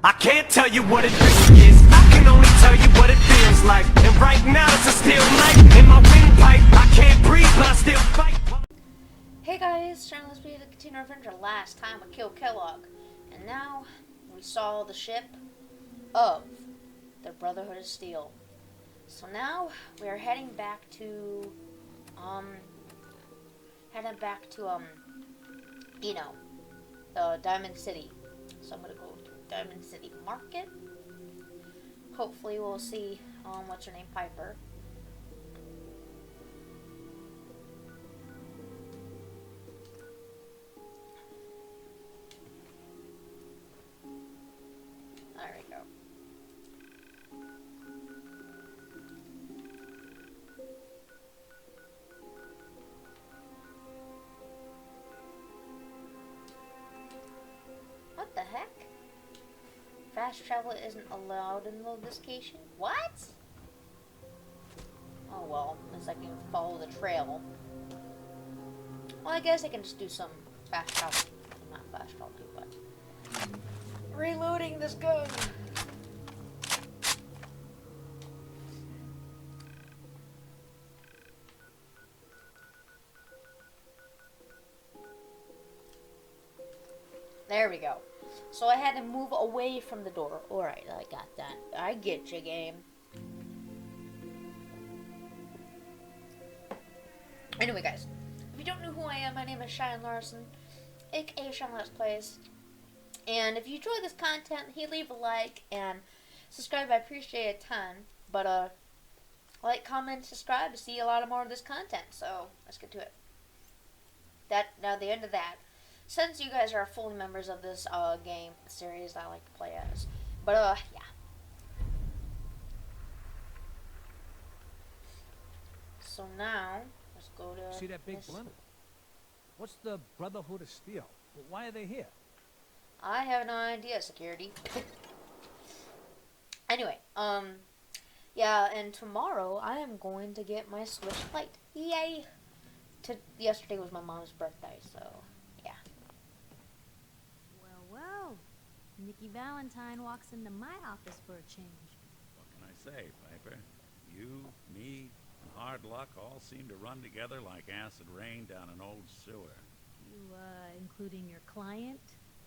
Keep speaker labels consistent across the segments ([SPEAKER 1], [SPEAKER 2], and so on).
[SPEAKER 1] I can't tell you what it really is. I can only tell you what it feels like. And right now it's a still night in my windpipe. I can't breathe, but I still fight.
[SPEAKER 2] Hey guys, trying to continue our adventure. Last time we killed Kellogge, and now we saw the ship of the Brotherhood of Steel. So now we are heading back to, Diamond City. So I'm gonna go to Diamond City Market. Hopefully we'll see, what's her name, Piper. There we go. What the heck? Fast travel isn't allowed in the location? What? Oh well, unless I can follow the trail. Well, I guess I can just do some fast travel. Not fast travel, but reloading this gun. There we go. So I had to move away from the door. Alright, I got that. I get you, game. Anyway, guys. If you don't know who I am, my name is Cheyenne Larson, aka Cheyenne Let's Plays. And if you enjoy this content, leave a like and subscribe. I appreciate it a ton. But, like, comment, subscribe to see a lot more of this content. So, let's get to it. Now, the end of that. Since you guys are fully members of this game series I like to play as. But, yeah. So now, let's go to...
[SPEAKER 3] See that big blimp? What's the Brotherhood of Steel? Why are they here?
[SPEAKER 2] I have no idea, security. Anyway, yeah, and tomorrow I am going to get my Switch Lite. Yay! Yesterday was my mom's birthday, so...
[SPEAKER 4] Well, Nikki Valentine walks into my office for a change.
[SPEAKER 5] What can I say, Piper? You, me, and hard luck all seem to run together like acid rain down an old sewer.
[SPEAKER 4] You, including your client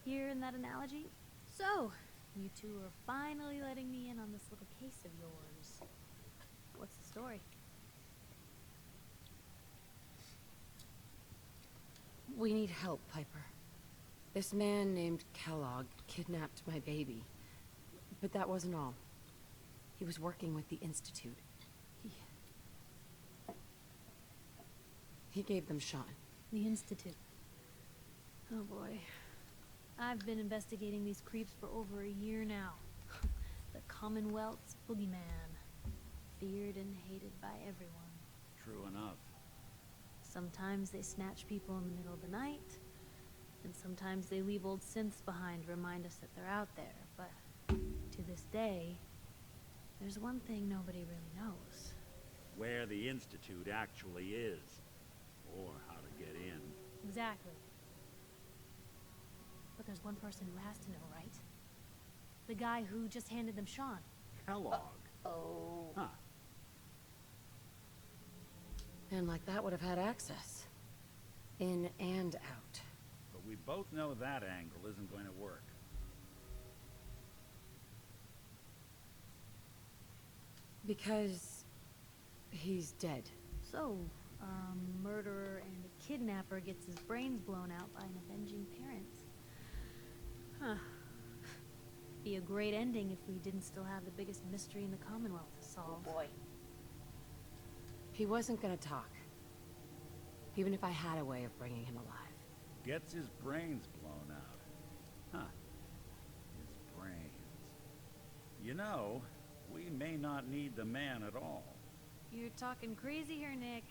[SPEAKER 4] here in that analogy? So, you two are finally letting me in on this little case of yours. What's the story?
[SPEAKER 6] We need help, Piper. This man named Kelloge kidnapped my baby. But that wasn't all. He was working with the Institute. He gave them Sean.
[SPEAKER 4] The Institute. Oh boy. I've been investigating these creeps for over a year now. The Commonwealth's boogeyman. Feared and hated by everyone.
[SPEAKER 5] True enough.
[SPEAKER 4] Sometimes they snatch people in the middle of the night. And sometimes they leave old synths behind to remind us that they're out there, but to this day, there's one thing nobody really knows.
[SPEAKER 5] Where the Institute actually is. Or how to get in.
[SPEAKER 4] Exactly. But there's one person who has to know, right? The guy who just handed them Sean.
[SPEAKER 5] Kellogge.
[SPEAKER 2] Oh.
[SPEAKER 5] Huh.
[SPEAKER 6] And like that would have had access. In and out.
[SPEAKER 5] But we both know that angle isn't going to work.
[SPEAKER 6] Because he's dead.
[SPEAKER 4] So, a murderer and a kidnapper gets his brains blown out by an avenging parent. Huh. Be a great ending if we didn't still have the biggest mystery in the Commonwealth to solve.
[SPEAKER 2] Oh boy.
[SPEAKER 6] He wasn't gonna talk. Even if I had a way of bringing him alive.
[SPEAKER 5] Gets his brains blown out. Huh. His brains. You know, we may not need the man at all.
[SPEAKER 4] You're talking crazy here, Nick.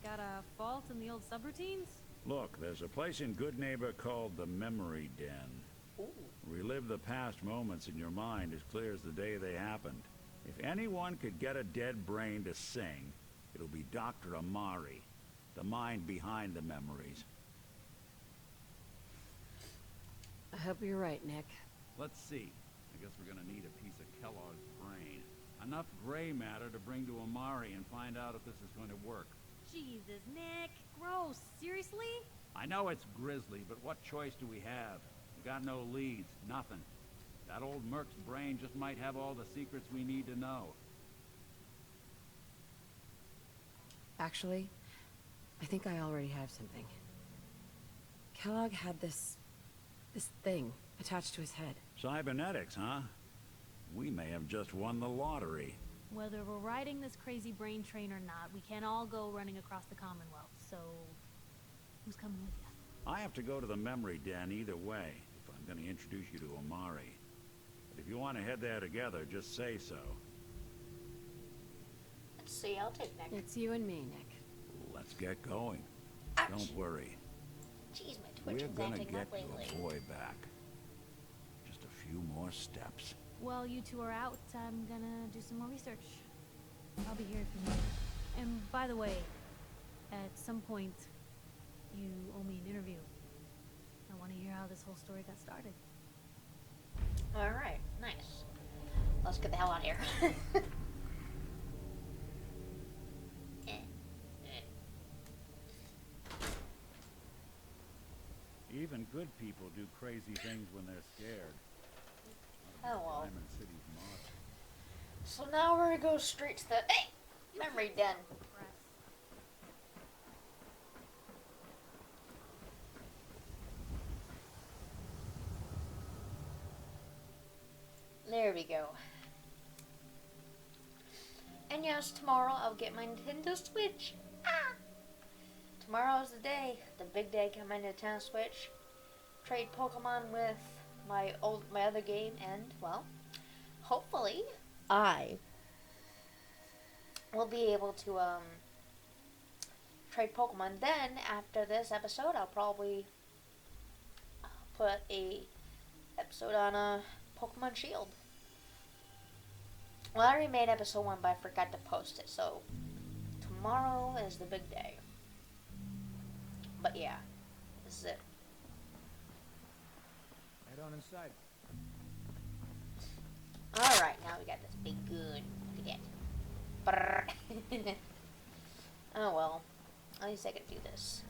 [SPEAKER 4] Got a fault in the old subroutines?
[SPEAKER 5] Look, there's a place in Good Neighbor called the Memory Den.
[SPEAKER 2] Ooh.
[SPEAKER 5] Relive the past moments in your mind as clear as the day they happened. If anyone could get a dead brain to sing, it'll be Dr. Amari, the mind behind the memories.
[SPEAKER 6] I hope you're right, Nick.
[SPEAKER 5] Let's see. I guess we're gonna need a piece of Kellogg's brain. Enough gray matter to bring to Amari and find out if this is going to work.
[SPEAKER 4] Jesus, Nick. Gross. Seriously?
[SPEAKER 5] I know it's grisly, but what choice do we have? We got no leads, nothing. That old merc's brain just might have all the secrets we need to know.
[SPEAKER 6] Actually, I think I already have something. Kellogge had this thing attached to his head.
[SPEAKER 5] Cybernetics, huh? We may have just won the lottery.
[SPEAKER 4] Whether we're riding this crazy brain train or not, we can't all go running across the Commonwealth, so... who's coming with you?
[SPEAKER 5] I have to go to the memory den either way, if I'm going to introduce you to Amari. But if you want to head there together, just say so.
[SPEAKER 2] Let's see, I'll take Nick.
[SPEAKER 6] It's you and me, Nick.
[SPEAKER 5] Let's get going.
[SPEAKER 2] Ouch.
[SPEAKER 5] Don't worry.
[SPEAKER 2] Jeez, my
[SPEAKER 5] We're
[SPEAKER 2] Twitch is
[SPEAKER 5] gonna
[SPEAKER 2] acting
[SPEAKER 5] get
[SPEAKER 2] up lately.
[SPEAKER 5] your boy back. Just a few more steps.
[SPEAKER 4] While you two are out, I'm gonna do some more research. I'll be here if you need. And by the way, at some point, you owe me an interview. I want to hear how this whole story got started.
[SPEAKER 2] Alright, nice. Let's get the hell out of here.
[SPEAKER 5] Even good people do crazy things when they're scared.
[SPEAKER 2] Oh well.
[SPEAKER 5] Diamond City's motto.
[SPEAKER 2] So now we're gonna go straight to the memory den. There we go. And yes, tomorrow I'll get my Nintendo Switch. Ah! Tomorrow's the day, the big day coming to Nintendo Switch. Trade Pokemon with my other game, and well, hopefully I will be able to trade Pokemon. Then after this episode, I'll probably put a episode on a Pokemon Shield. Well, I already made episode 1, but I forgot to post it, so tomorrow is the big day. But yeah, this is it.
[SPEAKER 3] Head on inside.
[SPEAKER 2] Alright, now we got this big gun. Look at that. Brrr. Oh well, at least I can do this.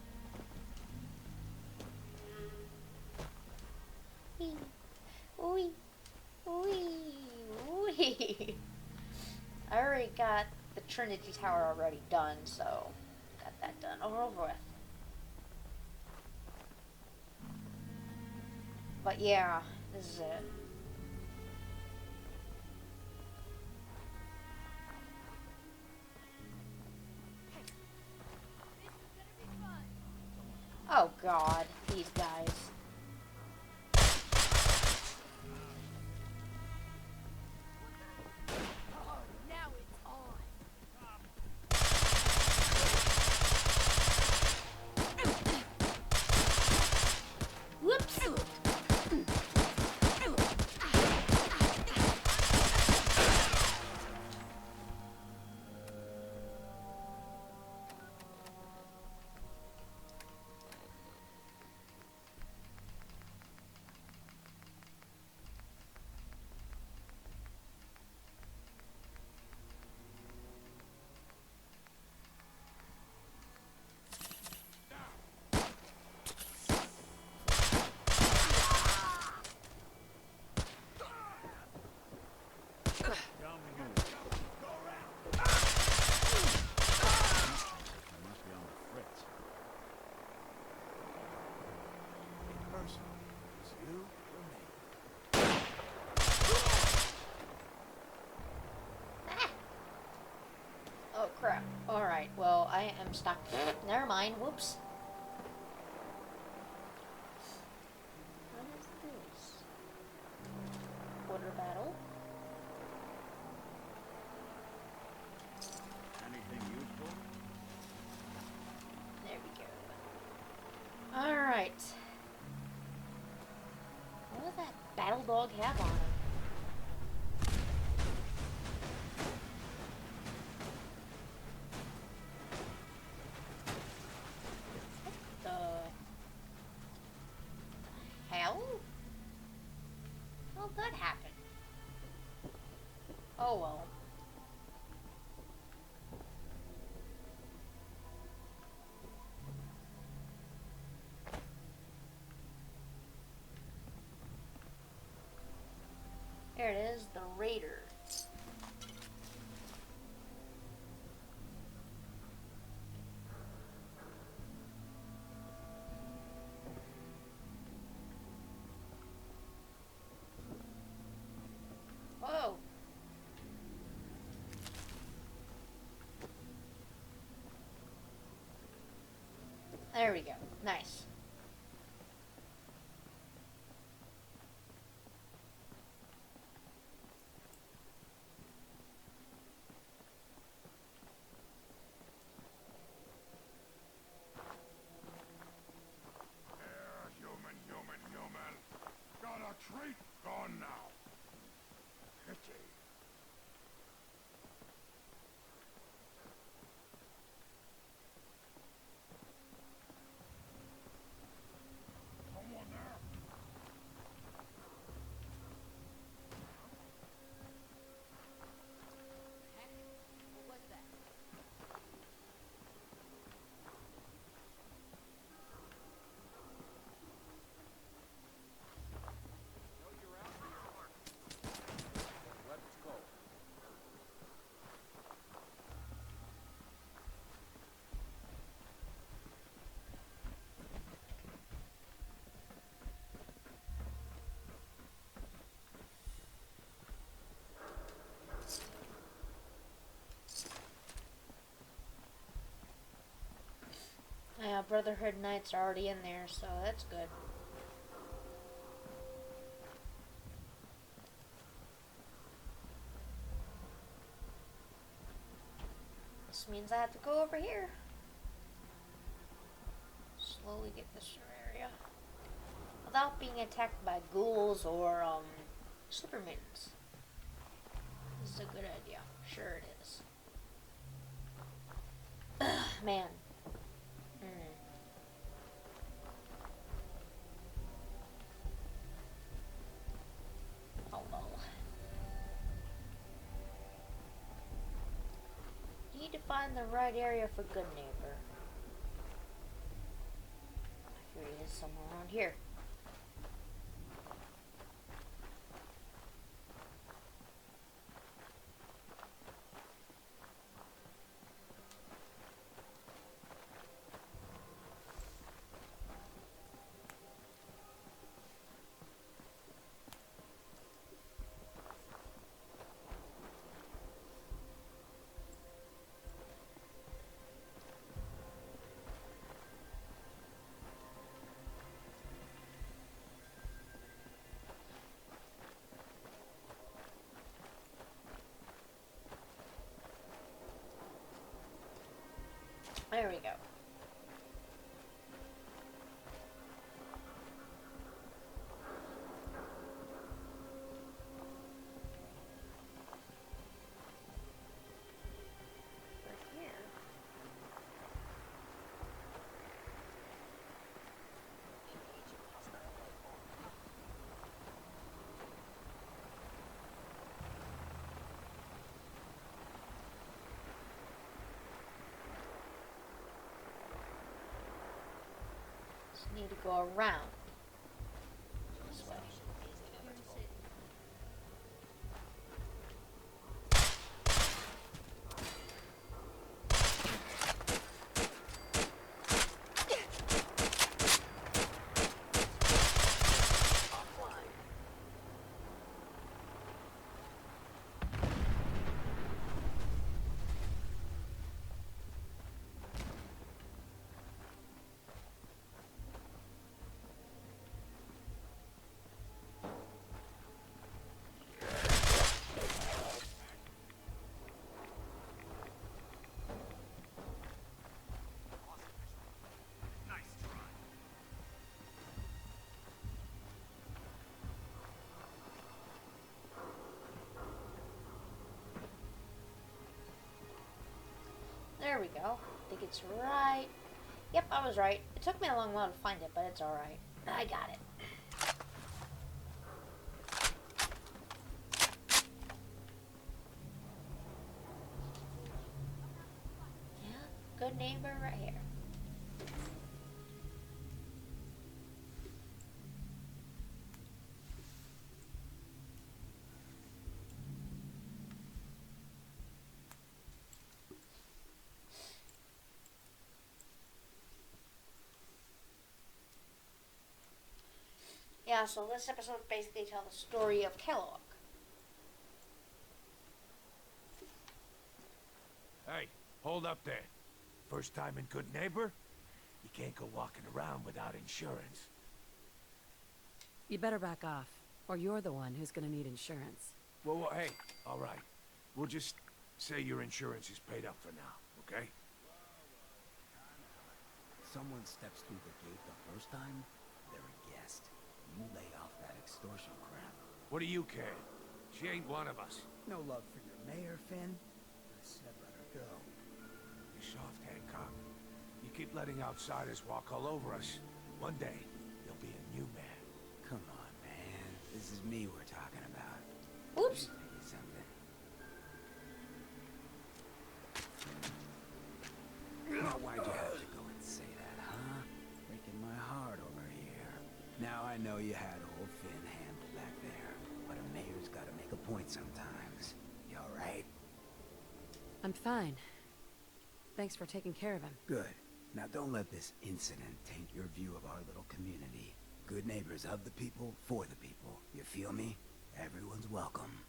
[SPEAKER 2] Wee. Wee. Wee. Wee. I already got the Trinity Tower already done, so got that done. Over with. But yeah, this is it. Oh god, these guys. Whoops! Oh crap. Alright, well, I am stuck. Never mind, whoops. What is this? Water battle?
[SPEAKER 5] Anything useful?
[SPEAKER 2] There we go. Alright. What does that battle dog have on him? What the hell? How did that happen? Oh well. There it is, the Raider. Whoa. There we go. Nice.
[SPEAKER 7] Human. Got a treat gone now. Pity. Someone there?
[SPEAKER 2] Yeah, Brotherhood Knights are already in there, so that's good. This means I have to go over here. Slowly get this area. Without being attacked by ghouls or, supermins. This is a good idea. Sure it is. Man. Oh well. Need to find the right area for Good Neighbor. Here he is, somewhere around here. There we go. Right here. Just need to go around this way. There we go. I think it's right. Yep, I was right. It took me a long while to find it, but it's alright. I got it. good neighbor right here. Yeah, so this episode basically tells the story of Kellogge.
[SPEAKER 7] Hey, hold up there. First time in Good Neighbor? You can't go walking around without insurance.
[SPEAKER 6] You better back off, or you're the one who's gonna need insurance.
[SPEAKER 7] Well, hey, all right. We'll just say your insurance is paid up for now, okay?
[SPEAKER 8] Someone steps through the gate the first time, they're a guest. You lay off that extortion crap.
[SPEAKER 7] What do you care? She ain't one of us.
[SPEAKER 8] No love for your mayor, Finn? I said let her go.
[SPEAKER 7] You soft, Hancock. You keep letting outsiders walk all over us. One day, you'll be a new man.
[SPEAKER 8] Come on, man. This is me we're talking about.
[SPEAKER 2] Oops.
[SPEAKER 8] Let me tell you something. Now, why'd you have to go and say that, huh? Breaking my heart over here. Now I know you had old Finn handled back there, but a mayor's gotta make a point sometimes. You alright?
[SPEAKER 6] I'm fine. Thanks for taking care of him.
[SPEAKER 8] Good. Now don't let this incident taint your view of our little community. Good neighbors of the people, for the people. You feel me? Everyone's welcome.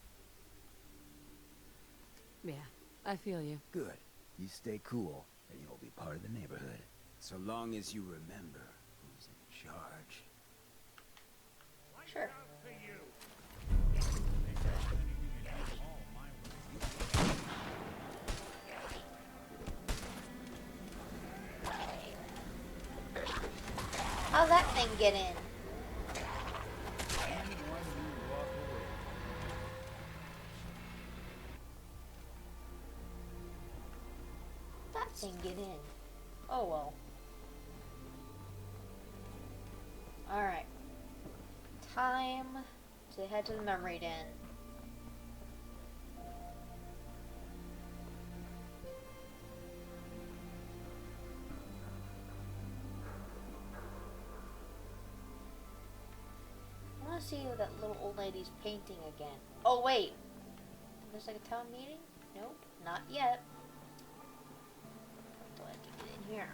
[SPEAKER 6] Yeah, I feel you.
[SPEAKER 8] Good. You stay cool, and you'll be part of the neighborhood. So long as you remember who's in charge.
[SPEAKER 2] Sure. How'd that thing get in? That thing get in. Oh well. Alright. Time to head to the memory den. I want to see that little old lady's painting again. Oh wait, there's like a town meeting? Nope, not yet. Do I have to get in here?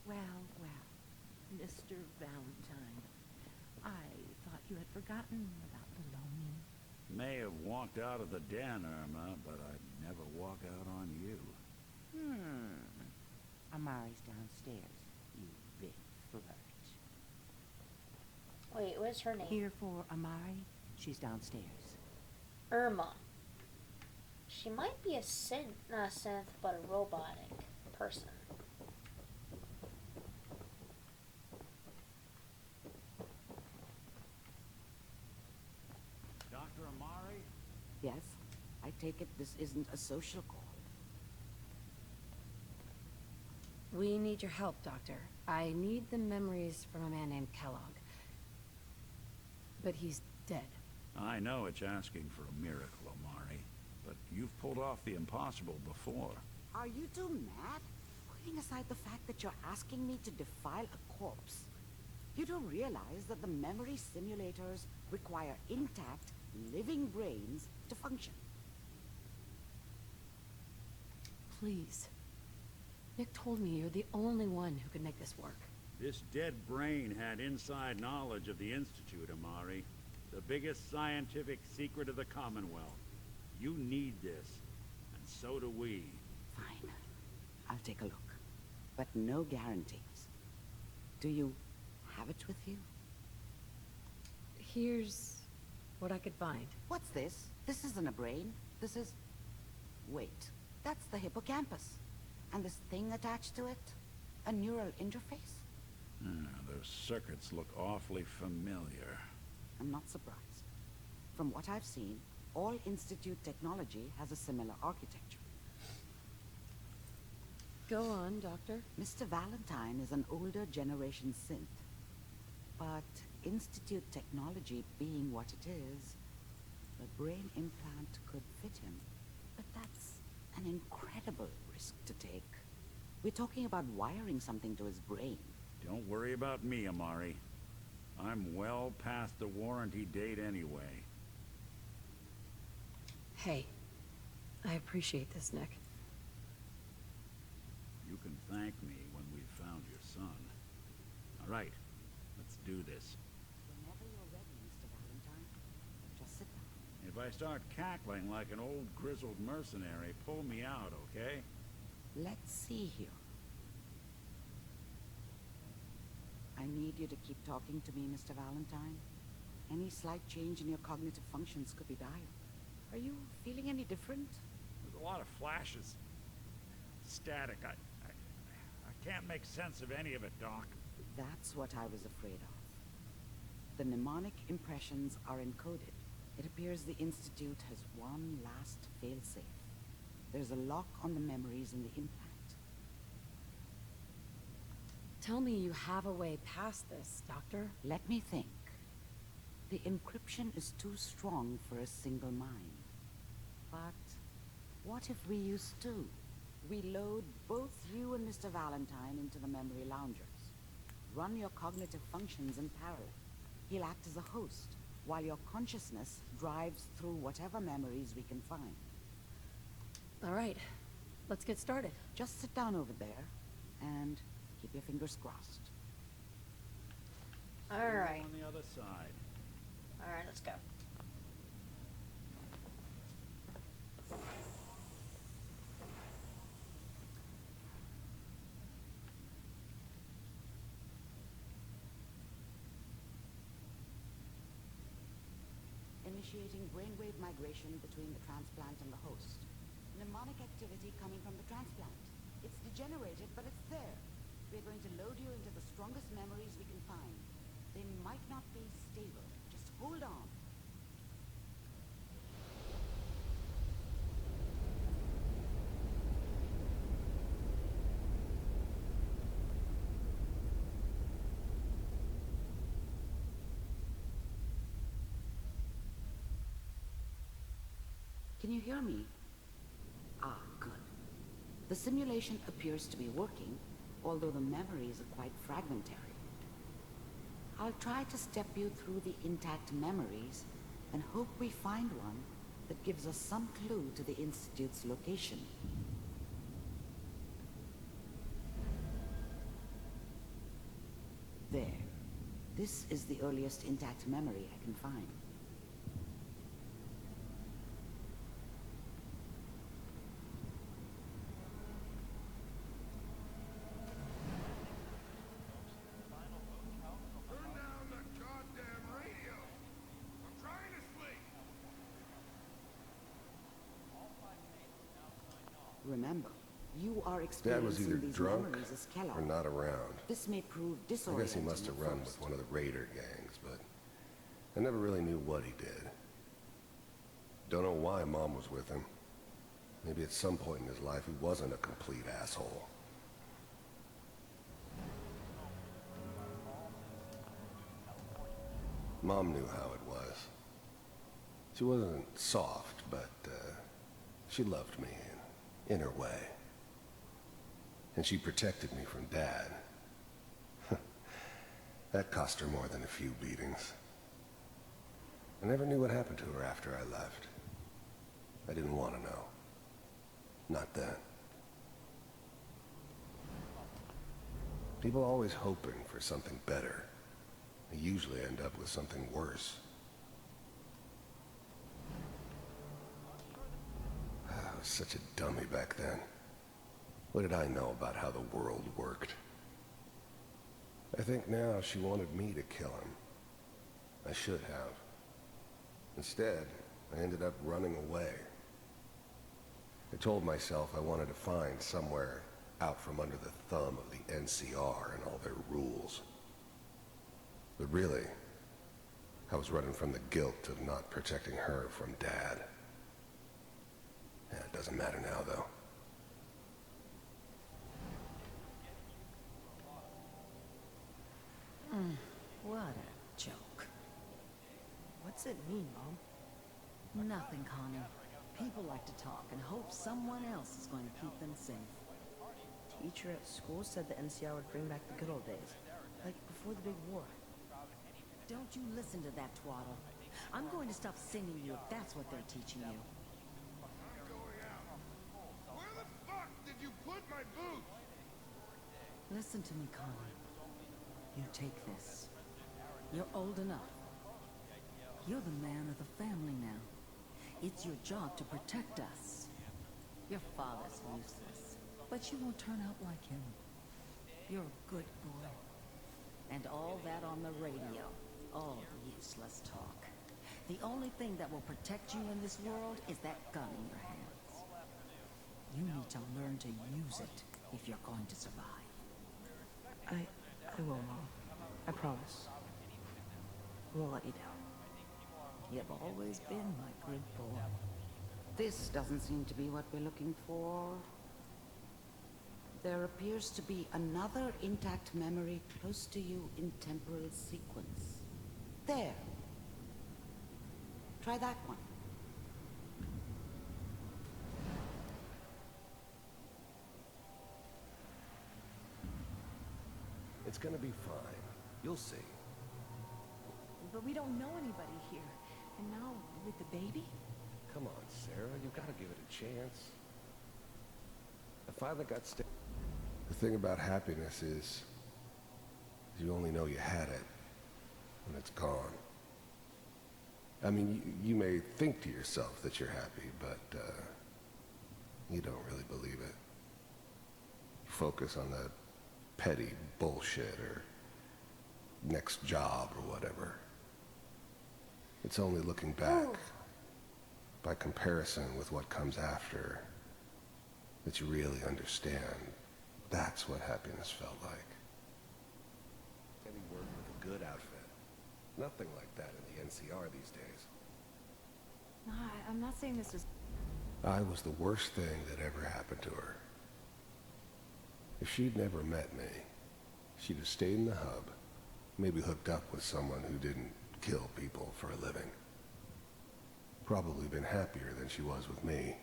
[SPEAKER 9] Well, well, Mr. Valentine, I thought you had forgotten about the loaning.
[SPEAKER 5] May have walked out of the den, Irma, but I'd never walk out on you.
[SPEAKER 9] Amari's downstairs, you big flirt.
[SPEAKER 2] Wait, what's her name?
[SPEAKER 9] Here for Amari? She's downstairs.
[SPEAKER 2] Irma. She might be a synth, not a synth, but a robotic person.
[SPEAKER 5] Dr. Amari?
[SPEAKER 9] Yes? I take it this isn't a social call.
[SPEAKER 6] We need your help, Doctor. I need the memories from a man named Kellogge. But he's dead.
[SPEAKER 5] I know it's asking for a miracle, Amari, but you've pulled off the impossible before.
[SPEAKER 9] Are you two mad? Putting aside the fact that you're asking me to defile a corpse, you don't realize that the memory simulators require intact, living brains to function.
[SPEAKER 6] Please. Nick told me you're the only one who can make this work.
[SPEAKER 5] This dead brain had inside knowledge of the Institute, Amari. The biggest scientific secret of the Commonwealth. You need this, and so do we.
[SPEAKER 9] Fine. I'll take a look. But no guarantees. Do you have it with you?
[SPEAKER 6] Here's what I could find.
[SPEAKER 9] What's this? This isn't a brain. This is... Wait. That's the hippocampus. And this thing attached to it? A neural interface?
[SPEAKER 5] Those circuits look awfully familiar.
[SPEAKER 9] I'm not surprised. From what I've seen, All Institute technology has a similar architecture.
[SPEAKER 6] Go on, Doctor.
[SPEAKER 9] Mr. Valentine is an older generation synth. But Institute technology being what it is, the brain implant could fit him. But that's an incredible risk to take. We're talking about wiring something to his brain.
[SPEAKER 5] Don't worry about me, Amari. I'm well past the warranty date anyway.
[SPEAKER 6] Hey, I appreciate this, Nick.
[SPEAKER 5] You can thank me when we've found your son. All right, let's do this.
[SPEAKER 9] Whenever you're ready, Mr. Valentine, just sit down.
[SPEAKER 5] If I start cackling like an old grizzled mercenary, pull me out, okay?
[SPEAKER 9] Let's see here. I need you to keep talking to me, Mr. Valentine. Any slight change in your cognitive functions could be dire. Are you feeling any different?
[SPEAKER 5] There's a lot of flashes. Static. I can't make sense of any of it, Doc.
[SPEAKER 9] That's what I was afraid of. The mnemonic impressions are encoded. It appears the Institute has one last failsafe. There's a lock on the memories in the implant.
[SPEAKER 6] Tell me you have a way past this, Doctor.
[SPEAKER 9] Let me think. The encryption is too strong for a single mind. But what if we use two? We load both you and Mr. Valentine into the memory loungers. Run your cognitive functions in parallel. He'll act as a host, while your consciousness drives through whatever memories we can find.
[SPEAKER 6] All right, let's get started.
[SPEAKER 9] Just sit down over there, and keep your fingers crossed.
[SPEAKER 2] Alright.
[SPEAKER 5] On the other side.
[SPEAKER 2] Alright, let's go.
[SPEAKER 9] Initiating brainwave migration between the transplant and the host. Mnemonic activity coming from the transplant. It's degenerated, but it's there. We're going to load you into the strongest memories we can find. They might not be stable. Just hold on. Can you hear me? Ah, good. The simulation appears to be working, although the memories are quite fragmentary. I'll try to step you through the intact memories and hope we find one that gives us some clue to the Institute's location. There. This is the earliest intact memory I can find. Remember, you are
[SPEAKER 10] Dad
[SPEAKER 9] experiencing
[SPEAKER 10] was either
[SPEAKER 9] these
[SPEAKER 10] drunk
[SPEAKER 9] memories as Kellogge.
[SPEAKER 10] or not around.
[SPEAKER 9] This may prove
[SPEAKER 10] I
[SPEAKER 9] disorienting.
[SPEAKER 10] guess he must have
[SPEAKER 9] at
[SPEAKER 10] run
[SPEAKER 9] first.
[SPEAKER 10] with one of the raider gangs, but I never really knew what he did. Don't know why Mom was with him. Maybe at some point in his life he wasn't a complete asshole. Mom knew how it was. She wasn't soft, but she loved me in her way. And she protected me from Dad. That cost her more than a few beatings. I never knew what happened to her after I left. I didn't want to know. Not then. People always hoping for something better. They usually end up with something worse. I was such a dummy back then. What did I know about how the world worked? I think now she wanted me to kill him. I should have. Instead, I ended up running away. I told myself I wanted to find somewhere out from under the thumb of the NCR and all their rules. But really, I was running from the guilt of not protecting her from Dad. Yeah, it doesn't matter now, though.
[SPEAKER 11] What a joke.
[SPEAKER 12] What's it mean, Mom?
[SPEAKER 11] Nothing, Connie. People like to talk and hope someone else is going to keep them safe.
[SPEAKER 12] Teacher at school said the NCR would bring back the good old days. Like before the big war.
[SPEAKER 11] Don't you listen to that twaddle. I'm going to stop singing you if that's what they're teaching you.
[SPEAKER 7] Where the fuck did you put my boots?
[SPEAKER 11] Listen to me, Connie. You take this. You're old enough. You're the man of the family now. It's your job to protect us. Your father's useless, but you won't turn out like him. You're a good boy. And all that on the radio, all the useless talk. The only thing that will protect you in this world is that gun in your hands. You need to learn to use it if you're going to survive.
[SPEAKER 12] I will, Mom. I promise. I won't let you down.
[SPEAKER 11] You've always been my good boy.
[SPEAKER 9] This doesn't seem to be what we're looking for. There appears to be another intact memory close to you in temporal sequence. There. Try that one.
[SPEAKER 10] It's gonna be fine. You'll see.
[SPEAKER 6] But we don't know anybody here. And now, with the baby?
[SPEAKER 10] Come on, Sarah. You gotta give it a chance. I finally got The thing about happiness is you only know you had it when it's gone. I mean, you may think to yourself that you're happy, but you don't really believe it. You focus on that petty bullshit or next job or whatever. It's only looking back, by comparison with what comes after, that you really understand. That's what happiness felt like. Any work with a good outfit. Nothing like that in the NCR these days.
[SPEAKER 6] No, I'm not saying this is...
[SPEAKER 10] I was the worst thing that ever happened to her. If she'd never met me, she'd have stayed in the hub, maybe hooked up with someone who didn't kill people for a living. Probably been happier than she was with me.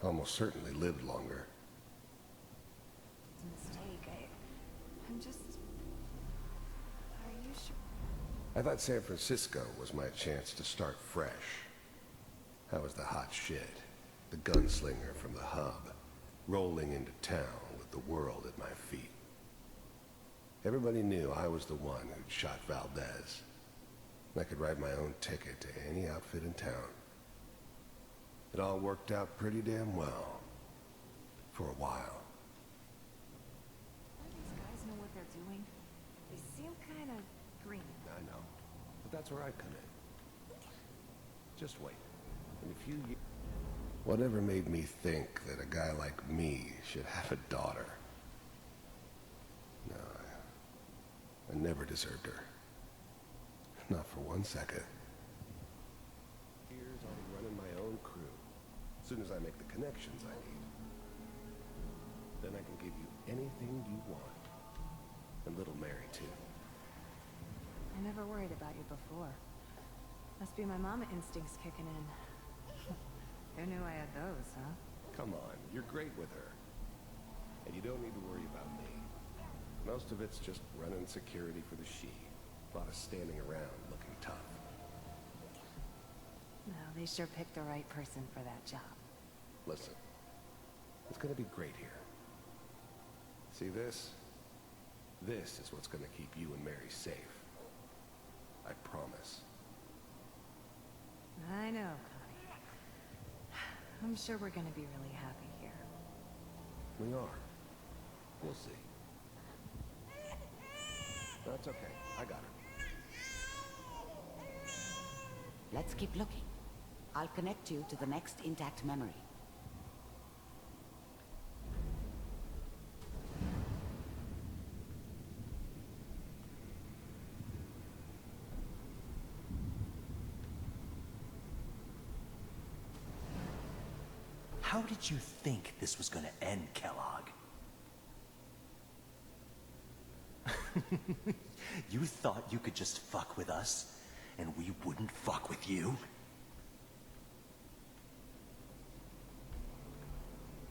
[SPEAKER 10] Almost certainly lived longer.
[SPEAKER 6] It's a mistake. I'm just... Are you sure?
[SPEAKER 10] I thought San Francisco was my chance to start fresh. I was the hot shit, the gunslinger from the hub, rolling into town with the world at my feet. Everybody knew I was the one who'd shot Valdez. I could write my own ticket to any outfit in town. It all worked out pretty damn well. For a while.
[SPEAKER 6] Do these guys know what they're doing? They seem kind of green.
[SPEAKER 10] I know. But that's where I come in. Just wait. In a few years... Whatever made me think that a guy like me should have a daughter? No, I never deserved her. Not for 1 second. Here's I'll be running my own crew. As soon as I make the connections I need. Then I can give you anything you want. And little Mary, too.
[SPEAKER 6] I never worried about you before. Must be my mama instincts kicking in. Who knew I had those, huh?
[SPEAKER 10] Come on, you're great with her. And you don't need to worry about me. Most of it's just running security for the she. A lot of standing around looking tough.
[SPEAKER 6] No, they sure picked the right person for that job.
[SPEAKER 10] Listen, it's gonna be great here. See this? This is what's gonna keep you and Mary safe. I promise.
[SPEAKER 6] I know, Connie. I'm sure we're gonna be really happy here.
[SPEAKER 10] We are. We'll see. That's okay. I got her.
[SPEAKER 9] Let's keep looking. I'll connect you to the next intact memory.
[SPEAKER 13] How did you think this was gonna end, Kellogge? You thought you could just fuck with us, and we wouldn't fuck with you?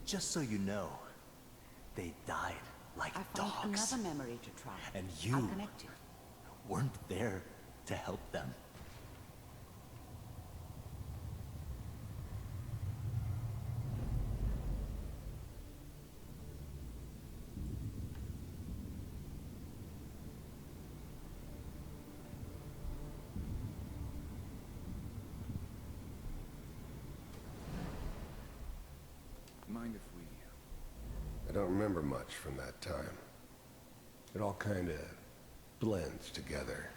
[SPEAKER 13] Just so you know, they died like
[SPEAKER 9] I
[SPEAKER 13] dogs.
[SPEAKER 9] found another memory to try.
[SPEAKER 13] And
[SPEAKER 9] I'll
[SPEAKER 13] you
[SPEAKER 9] connect you.
[SPEAKER 13] weren't there to help them.
[SPEAKER 8] Mind if we...
[SPEAKER 10] I don't remember much from that time. It all kind of blends together.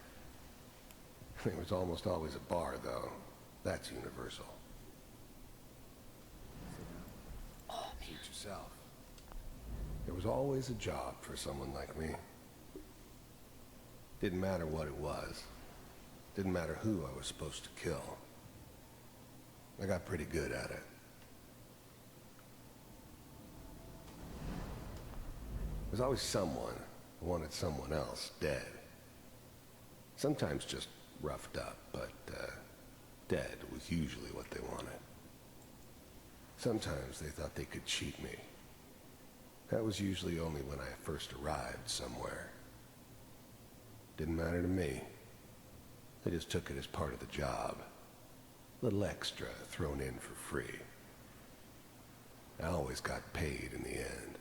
[SPEAKER 10] It was almost always a bar, though. That's universal. Suit yourself. There was always a job for someone like me. Didn't matter what it was. Didn't matter who I was supposed to kill. I got pretty good at it. There's always someone who wanted someone else dead. Sometimes just roughed up, but dead was usually what they wanted. Sometimes they thought they could cheat me. That was usually only when I first arrived somewhere. Didn't matter to me. They just took it as part of the job. A little extra thrown in for free. I always got paid in the end.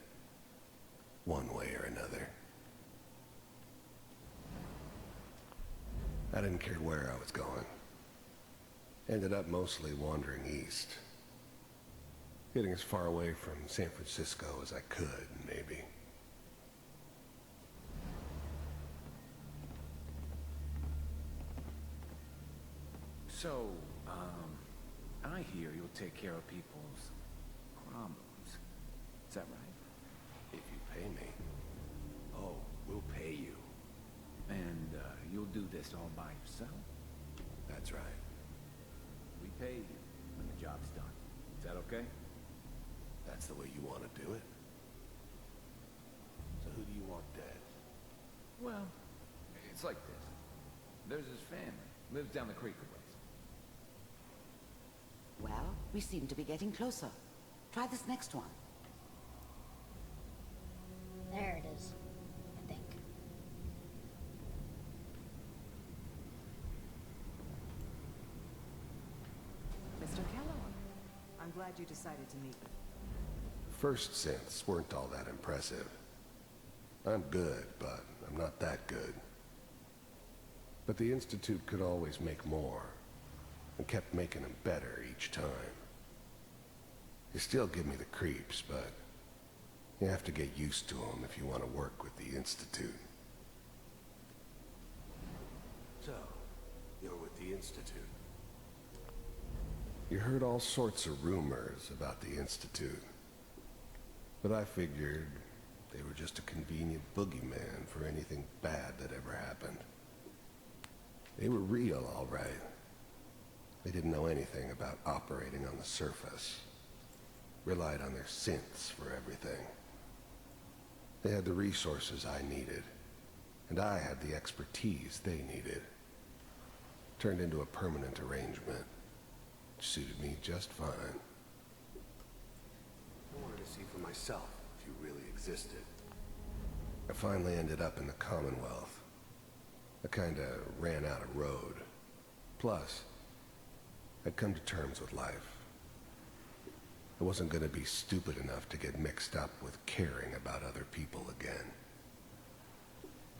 [SPEAKER 10] One way or another. I didn't care where I was going. Ended up mostly wandering east. Getting as far away from San Francisco as I could, maybe.
[SPEAKER 8] So, I hear you'll take care of people's problems. Is that right?
[SPEAKER 10] If you pay me.
[SPEAKER 8] Oh, we'll pay you. And, you'll do this all by yourself?
[SPEAKER 10] That's right.
[SPEAKER 8] We pay you when the job's done. Is that okay?
[SPEAKER 10] That's the way you want to do it. So who do you want dead?
[SPEAKER 8] Well, it's like this. There's his family. Lives down the creek a ways.
[SPEAKER 9] Well, we seem to be getting closer. Try this next one.
[SPEAKER 2] There it is, I think.
[SPEAKER 14] Mr. Kellogge, I'm glad you decided to meet me.
[SPEAKER 10] First synths weren't all that impressive. I'm good, but I'm not that good. But the Institute could always make more, and kept making them better each time. They still give me the creeps, but you have to get used to them if you want to work with the Institute. So, you're with the Institute. You heard all sorts of rumors about the Institute. But I figured they were just a convenient boogeyman for anything bad that ever happened. They were real, all right. They didn't know anything about operating on the surface. Relied on their synths for everything. They had the resources I needed, and I had the expertise they needed. Turned into a permanent arrangement, which suited me just fine. I wanted to see for myself if you really existed. I finally ended up in the Commonwealth. I kinda ran out of road. Plus, I'd come to terms with life. I wasn't gonna be stupid enough to get mixed up with caring about other people again.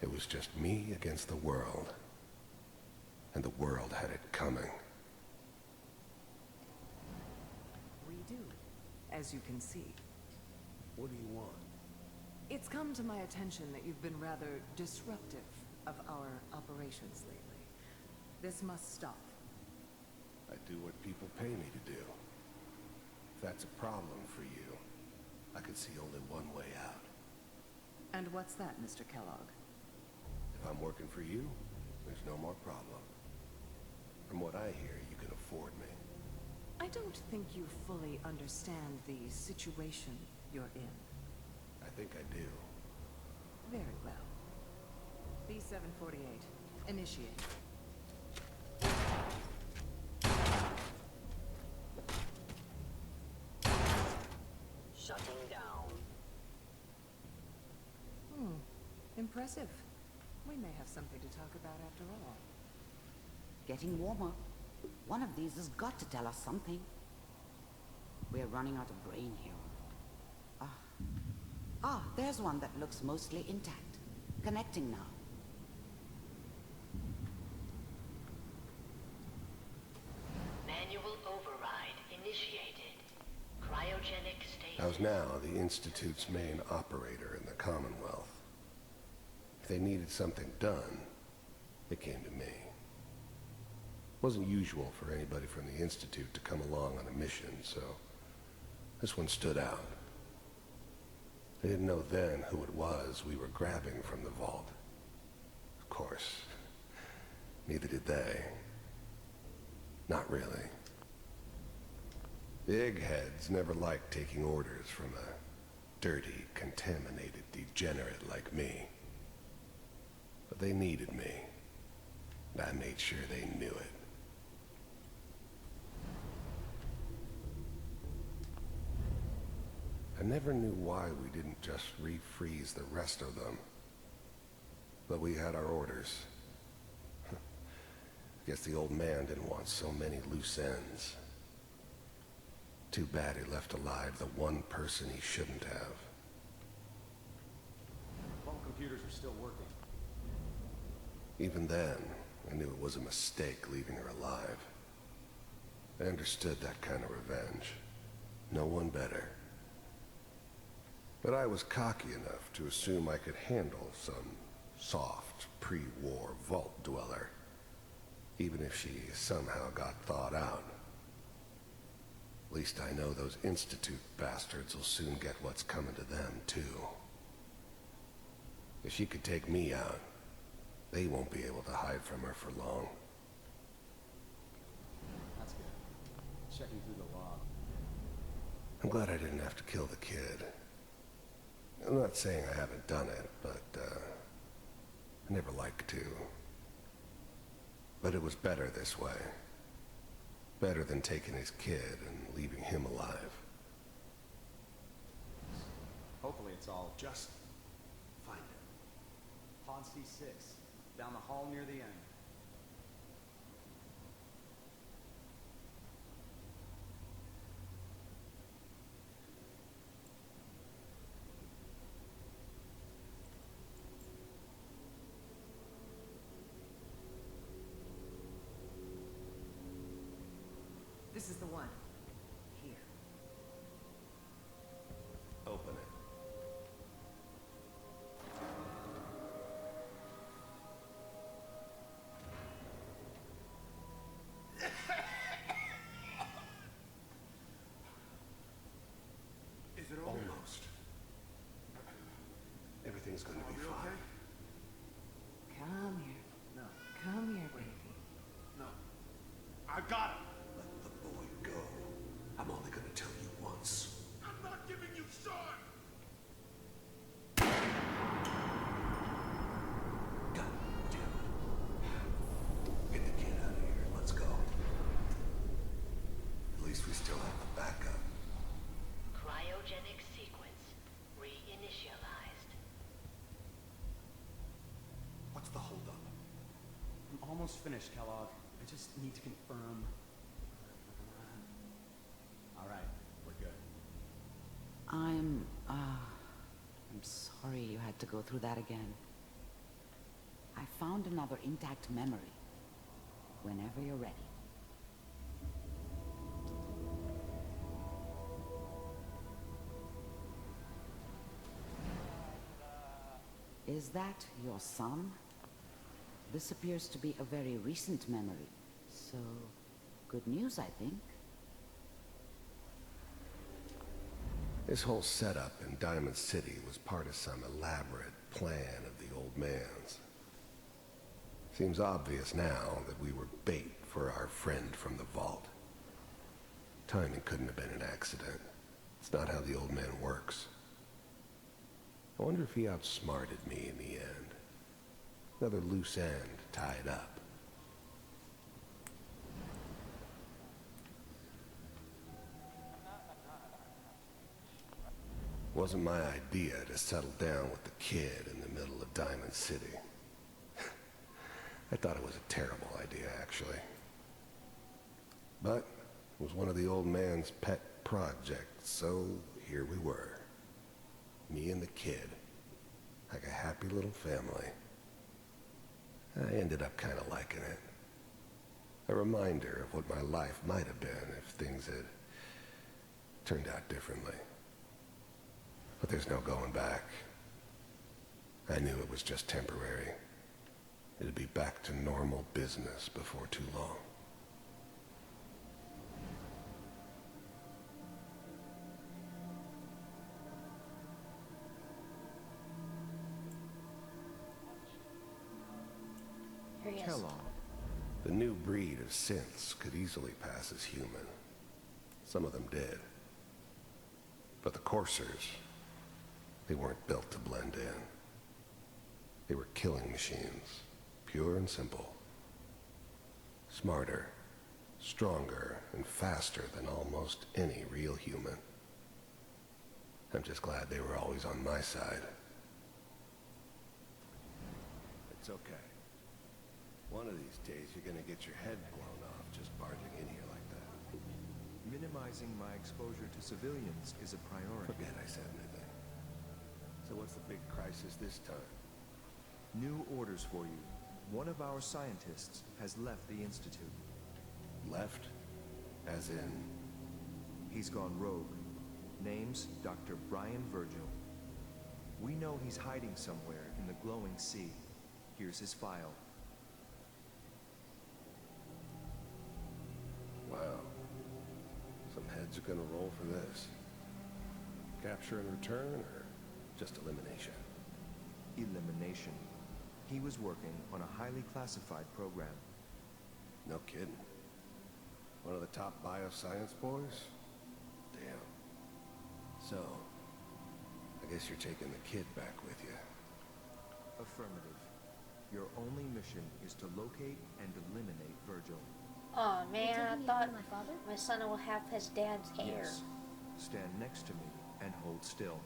[SPEAKER 10] It was just me against the world. And the world had it coming.
[SPEAKER 14] We do, as you can see.
[SPEAKER 10] What do you want?
[SPEAKER 14] It's come to my attention that you've been rather disruptive of our operations lately. This must stop.
[SPEAKER 10] I do what people pay me to do. If that's a problem for you, I could see only one way out.
[SPEAKER 14] And what's that, Mr. Kellogge?
[SPEAKER 10] If I'm working for you, there's no more problem. From what I hear, you can afford me.
[SPEAKER 14] I don't think you fully understand the situation you're in.
[SPEAKER 10] I think I do.
[SPEAKER 14] Very well. B-748. Initiate.
[SPEAKER 15] Shutting down.
[SPEAKER 14] Impressive. We may have something to talk about after all.
[SPEAKER 9] Getting warmer. One of these has got to tell us something. We're running out of brain here. There's one that looks mostly intact. Connecting now.
[SPEAKER 15] Manual override initiated. Cryogenic state.
[SPEAKER 10] I was now the Institute's main operator in the Commonwealth. If they needed something done, they came to me. It wasn't usual for anybody from the Institute to come along on a mission, so this one stood out. They didn't know then who it was we were grabbing from the vault. Of course, neither did they. Not really. The eggheads never liked taking orders from a dirty, contaminated degenerate like me. But they needed me, and I made sure they knew it. I never knew why we didn't just refreeze the rest of them. But we had our orders. Guess the old man didn't want so many loose ends. Too bad he left alive the one person he shouldn't have.
[SPEAKER 16] Vault computers are still working.
[SPEAKER 10] Even then, I knew it was a mistake leaving her alive. I understood that kind of revenge. No one better. But I was cocky enough to assume I could handle some soft, pre-war vault dweller, even if she somehow got thawed out. At least I know those Institute bastards will soon get what's coming to them, too. If she could take me out, they won't be able to hide from her for long.
[SPEAKER 16] That's good. Checking through the log.
[SPEAKER 10] I'm glad I didn't have to kill the kid. I'm not saying I haven't done it, but, I never like to. But it was better this way. Better than taking his kid and leaving him alive.
[SPEAKER 16] Hopefully it's all just find it. Pod C6, down the hall near the end.
[SPEAKER 14] This is the one. Here.
[SPEAKER 10] Open it.
[SPEAKER 7] Is it over?
[SPEAKER 10] Almost. Everything's gonna be fine.
[SPEAKER 14] Come here.
[SPEAKER 16] No.
[SPEAKER 14] Come here, baby.
[SPEAKER 7] No. I got him.
[SPEAKER 10] Let the boy go. I'm only gonna tell you once.
[SPEAKER 7] I'm not giving you Sean.
[SPEAKER 10] God damn it. Get the kid out of here. Let's go. At least we still have the backup.
[SPEAKER 15] Cryogenic sequence reinitialized.
[SPEAKER 10] What's the holdup?
[SPEAKER 16] I'm almost finished, Kellogge. I just need to confirm. All right, we're good.
[SPEAKER 9] I'm sorry you had to go through that again. I found another intact memory. Whenever you're ready. Is that your son? This appears to be a very recent memory. So, good news, I think.
[SPEAKER 10] This whole setup in Diamond City was part of some elaborate plan of the old man's. Seems obvious now that we were bait for our friend from the vault. Timing couldn't have been an accident. It's not how the old man works. I wonder if he outsmarted me in the end. Another loose end tied up. Wasn't my idea to settle down with the kid in the middle of Diamond City. I thought it was a terrible idea, actually. But it was one of the old man's pet projects, so here we were. Me and the kid, like a happy little family. I ended up kind of liking it. A reminder of what my life might have been if things had turned out differently. But there's no going back. I knew it was just temporary. It'd be back to normal business before too long.
[SPEAKER 2] Here he is.
[SPEAKER 10] Kellogge. The new breed of synths could easily pass as human. Some of them did. But the coursers, they weren't built to blend in. They were killing machines, pure and simple. Smarter, stronger, and faster than almost any real human. I'm just glad they were always on my side. It's okay. One of these days you're gonna get your head blown off just barging in here like that.
[SPEAKER 17] Minimizing my exposure to civilians is a priority.
[SPEAKER 10] Forget I said anything. So what's the big crisis this time?
[SPEAKER 17] New orders for you. One of our scientists has left the Institute.
[SPEAKER 10] Left? As in?
[SPEAKER 17] He's gone rogue. Name's Dr. Brian Virgil. We know he's hiding somewhere in the glowing sea. Here's his file.
[SPEAKER 10] Wow. Some heads are gonna roll for this. Capture and return, or just elimination?
[SPEAKER 17] Elimination. He was working on a highly classified program.
[SPEAKER 10] No kidding. One of the top bioscience boys? Damn. So, I guess you're taking the kid back with you.
[SPEAKER 17] Affirmative. Your only mission is to locate and eliminate Virgil.
[SPEAKER 2] Oh man, I thought
[SPEAKER 4] my father?
[SPEAKER 2] my son will have his dad's hair.
[SPEAKER 17] Yes. Stand next to me and hold still.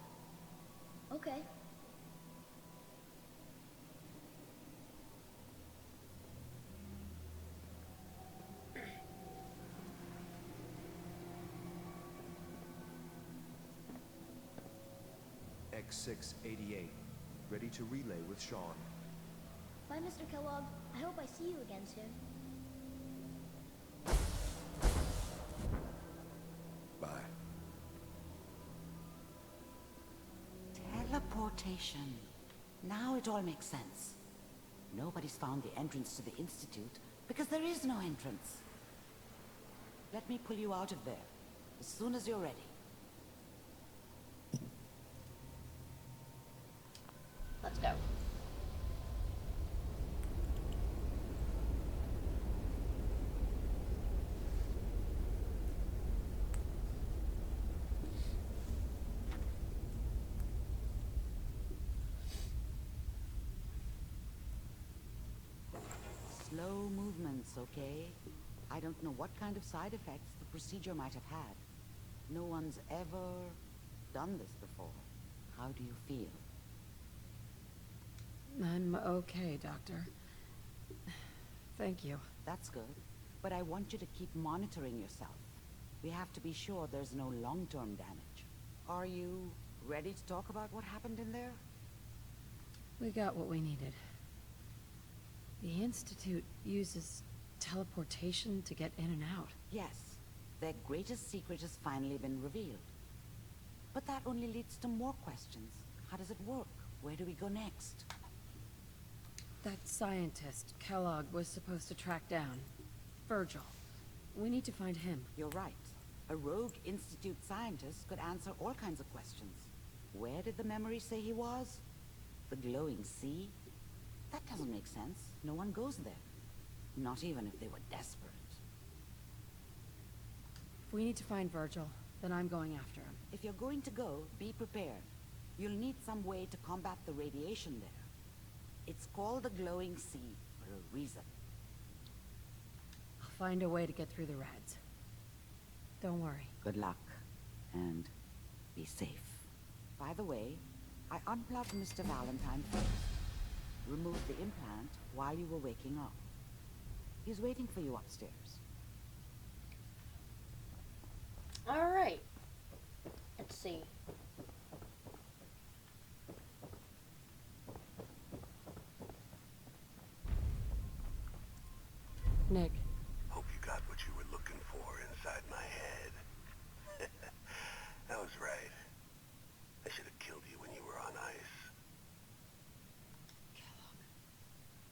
[SPEAKER 4] Okay.
[SPEAKER 17] X688. Ready to relay with Sean.
[SPEAKER 4] Bye, Mr. Kellogge. I hope I see you again soon.
[SPEAKER 10] Bye.
[SPEAKER 9] Teleportation. Now it all makes sense. Nobody's found the entrance to the Institute because there is no entrance. Let me pull you out of there as soon as you're ready.
[SPEAKER 2] Let's go.
[SPEAKER 9] Slow movements, okay? I don't know what kind of side effects the procedure might have had. No one's ever done this before. How do you feel?
[SPEAKER 6] I'm okay, Doctor. Thank you.
[SPEAKER 9] That's good. But I want you to keep monitoring yourself. We have to be sure there's no long-term damage. Are you ready to talk about what happened in there?
[SPEAKER 6] We got what we needed. The Institute uses teleportation to get in and out.
[SPEAKER 9] Yes. Their greatest secret has finally been revealed. But that only leads to more questions. How does it work? Where do we go next?
[SPEAKER 6] That scientist, Kellogge, was supposed to track down. Virgil. We need to find him.
[SPEAKER 9] You're right. A rogue Institute scientist could answer all kinds of questions. Where did the memory say he was? The glowing sea? That doesn't make sense. No one goes there. Not even if they were desperate.
[SPEAKER 6] We need to find Virgil. Then I'm going after him.
[SPEAKER 9] If you're going to go, be prepared. You'll need some way to combat the radiation there. It's called the glowing sea for a reason.
[SPEAKER 6] I'll find a way to get through the rats. Don't worry.
[SPEAKER 9] Good luck, and be safe. By the way, I unplugged Mr. Valentine first. Removed the implant while you were waking up. He's waiting for you upstairs.
[SPEAKER 2] Alright. Let's see.
[SPEAKER 6] Nick.
[SPEAKER 10] Hope you got what you were looking for inside my head. I was right. I should have killed you when you were on ice.
[SPEAKER 6] Kellogge.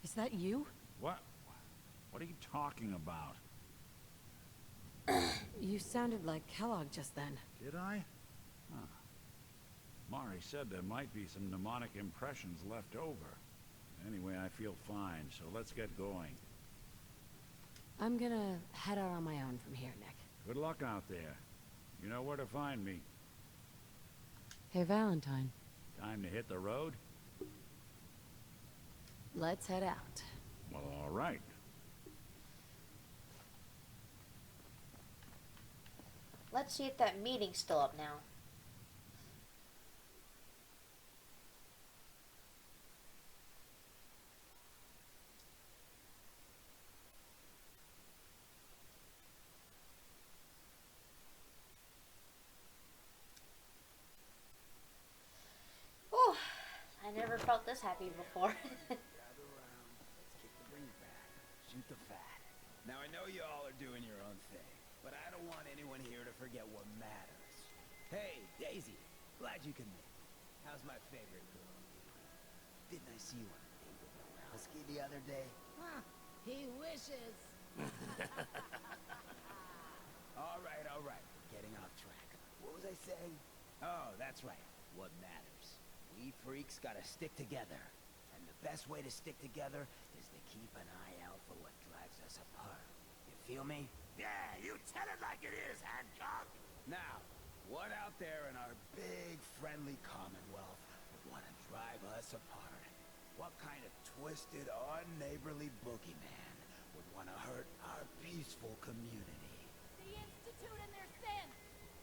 [SPEAKER 6] Is that you?
[SPEAKER 5] What? What are you talking about?
[SPEAKER 6] You sounded like Kellogge just then.
[SPEAKER 5] Did I? Huh. Mari said there might be some mnemonic impressions left over. Anyway, I feel fine, so let's get going.
[SPEAKER 6] I'm gonna head out on my own from here, Nick.
[SPEAKER 5] Good luck out there. You know where to find me.
[SPEAKER 6] Hey, Valentine.
[SPEAKER 5] Time to hit the road?
[SPEAKER 6] Let's head out.
[SPEAKER 5] Well, all right.
[SPEAKER 2] Let's see if that meeting's still up now. Oh, I never felt this happy before.
[SPEAKER 8] Gather around. Let's kick the ring back. Shoot the fat. Now I know you all are doing your own thing, but I don't want anyone here to forget what matters. Hey, Daisy. Glad you can make it. How's my favorite girl? Didn't I see you on a date with Husky the other day?
[SPEAKER 11] Huh, he wishes.
[SPEAKER 8] All right. We're getting off track. What was I saying? Oh, that's right. What matters. We freaks gotta stick together. And the best way to stick together is to keep an eye out for what drives us apart. You feel me?
[SPEAKER 13] Yeah, you tell it like it is, Hancock.
[SPEAKER 8] Now, what out there in our big, friendly Commonwealth would want to drive us apart? What kind of twisted, unneighborly boogeyman would want to hurt our peaceful community?
[SPEAKER 4] The Institute and their sin!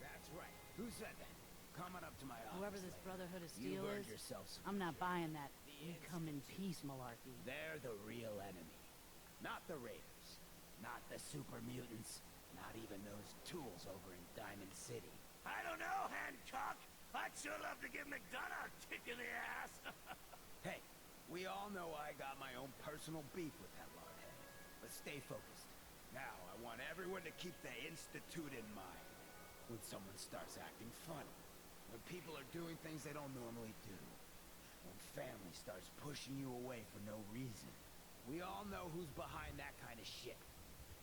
[SPEAKER 8] That's right. Who said that? Coming up to my office.
[SPEAKER 11] Whoever this
[SPEAKER 8] later.
[SPEAKER 11] Brotherhood of
[SPEAKER 8] You've
[SPEAKER 11] Steel
[SPEAKER 8] earned
[SPEAKER 11] is,
[SPEAKER 8] yourself some
[SPEAKER 11] I'm not
[SPEAKER 8] respect.
[SPEAKER 11] buying that we come in peace malarkey.
[SPEAKER 8] They're the real enemy. Not the Raiders. Not the super mutants. Not even those tools over in Diamond City.
[SPEAKER 13] I don't know, Hancock. I'd sure love to give McDonough a kick in the ass.
[SPEAKER 8] Hey, we all know I got my own personal beef with that lordhead. But stay focused. Now, I want everyone to keep the Institute in mind. When someone starts acting funny. When people are doing things they don't normally do. When family starts pushing you away for no reason. We all know who's behind that kind of shit.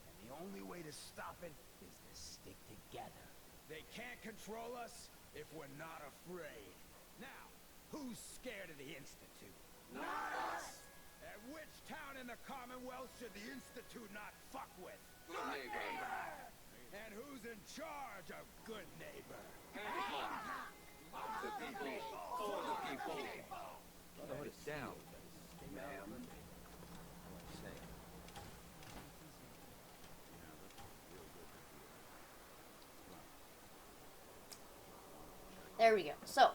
[SPEAKER 8] And the only way to stop it is to stick together. They can't control us if we're not afraid. Now, who's scared of the Institute?
[SPEAKER 13] Not us!
[SPEAKER 8] And which town in the Commonwealth should the Institute not fuck with?
[SPEAKER 13] Good neighbor!
[SPEAKER 8] And who's in charge of good neighbor?
[SPEAKER 13] Of the people, for the people.
[SPEAKER 17] Brotherhood is down.
[SPEAKER 13] Ma'am.
[SPEAKER 2] There we go. So,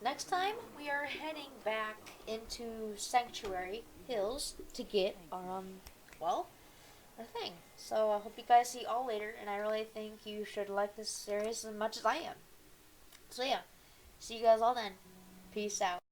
[SPEAKER 2] next time we are heading back into Sanctuary Hills to get our, well, a thing. So, I hope you guys see you all later, and I really think you should like this series as much as I am. So, yeah. See you guys all then. Peace out.